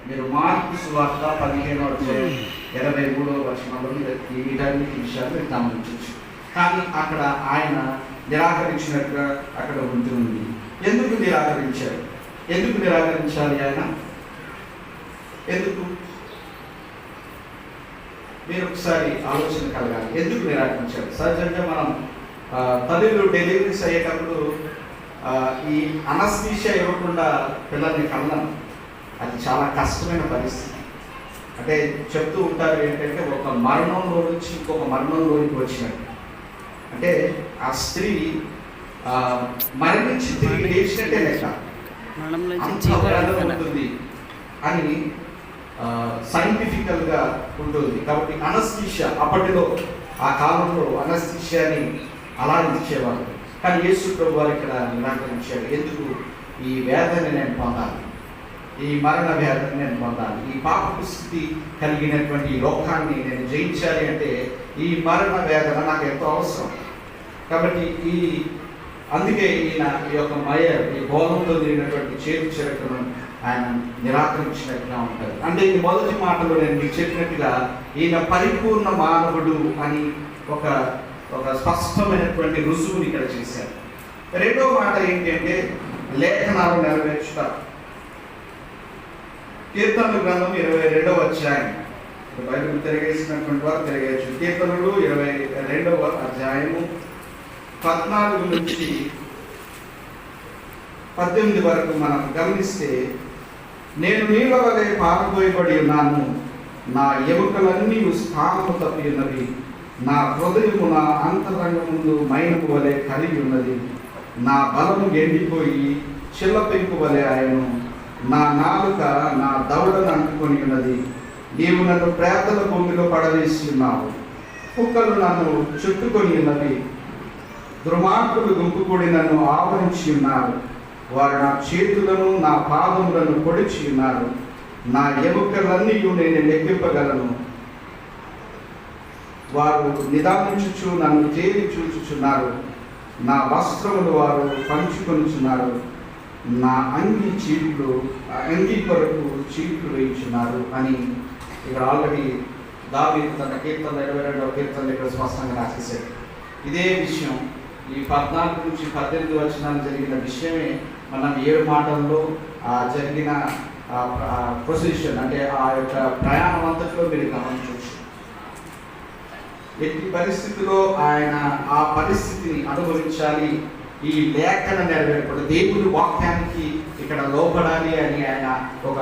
మీరు మార్కు సువార్త 15:23 వీటన్నిటి విషయాలు మీరు గమనించవచ్చు. కానీ అక్కడ ఆయన నిరాకరించినట్టుగా అక్కడ ఉంటుంది. ఎందుకు నిరాకరించారు? ఎందుకు నిరాకరించాలి ఆయన? ఎందుకు? మీరు ఒకసారి ఆలోచన కలగాలి. ఎందుకు నిరాకరించారు? సహజంగా మనం తల్లిలు డెలివరీస్ అయ్యేటప్పుడు ఈ అనస్థీషియా ఇవ్వకుండా పిల్లల్ని కనడం అది చాలా కష్టమైన పరిస్థితి. అంటే చెప్తూ ఉంటారు ఏంటంటే ఒక మరణంలో నుంచి ఇంకొక మరణంలోకి వచ్చినట్టు. అంటే ఆ స్త్రీ మరణించి తిరిగి లేచినట్టే లెక్క ఉంటుంది అని సైంటిఫికల్గా ఉంటుంది. కాబట్టి అనస్థీషియా అప్పటిలో ఆ కాలంలో అనస్థీషియాని అలా ఇచ్చేవారు. కానీ యేసు ప్రభు వారు ఇక్కడ నిరాకరించారు. ఎందుకు? ఈ వేదనని నేను పొందాలి, ఈ మరణ వేదన నేను పొందాలి, ఈ పాపపు స్థితి కలిగినటువంటి ఈ లోకాన్ని నేను జయించాలి అంటే ఈ మరణ వేదన నాకు ఎంతో అవసరం. కాబట్టి అందుకే ఈయన ఈ యొక్క ఈ బోధంతో తిరిగినటువంటి చేతి చరిత్రను ఆయన నిరాకరించినట్టుగా ఉంటారు. అంటే ఈ మొదటి మాటలో నేను మీకు చెప్పినట్టుగా ఈయన పరిపూర్ణ మానవుడు అని ఒక స్పష్టమైనటువంటి రుజువుని ఇక్కడ చేశారు. రెండో మాట ఏంటంటే లేఖనాలు నెరవేర్చుట. కీర్తనల గ్రంథం 22వ అధ్యాయం, బైబిల్ తిరిగేసినటువంటి వారు తిరిగేయచ్చు. కీర్తనలు 22వ అధ్యాయము 14 నుంచి 18 వరకు మనం గమనిస్తే, నేను నీళ్ళ వలె పారబోయబడి ఉన్నాను, నా ఎముకలన్నీ స్థానము తప్పి ఉన్నవి, నా హృదయము నా అంతరంగముందు మైనపు వలె కలిగి ఉన్నది, నా బలము ఎండిపోయి చిల్లపెంకు వలె ఆయను, నా నాలుక నా దవడను అంటుకొని ఉన్నది, నీవు నన్ను ప్రేతల భూమిలో పడవేసి ఉన్నావు, కుక్కలు నన్ను చుట్టుకొని ఉన్నవి, దుర్మార్గులు గుంపు కూడి నన్ను ఆవరించి ఉన్నారు, వారు నా చేతులను నా పాదములను పొడిచి ఉన్నారు, నా ఎముకలన్నీ నేను లెక్కింపగలను, వారు నిదానించుచు నన్ను తేలి చూచుచున్నారు, నా వస్త్రములు వారు పంచుకొనిచున్నారు, నా అంగీ కొరకు చీట్లు వేయించున్నారు అని ఇక్కడ ఆల్రెడీ దావీదు తన కీర్తన 22వ కీర్తన ఇక్కడ స్పష్టంగా రాసేశాడు. ఇదే విషయం ఈ 14 నుంచి 18 వచనాలు జరిగిన విషయమే మనం 7 మాటల్లో జరిగిన ప్రొసీజర్, అంటే ఆ యొక్క ప్రయాణం అంతట్లో మీరు గమనించవచ్చు. ఎట్టి పరిస్థితిలో ఆయన ఆ పరిస్థితిని అనుభవించాలి, ఈ లేఖన నెరవేర్పడు దేవుని వాక్యానికి ఇక్కడ లోపడాలి అని ఆయన ఒక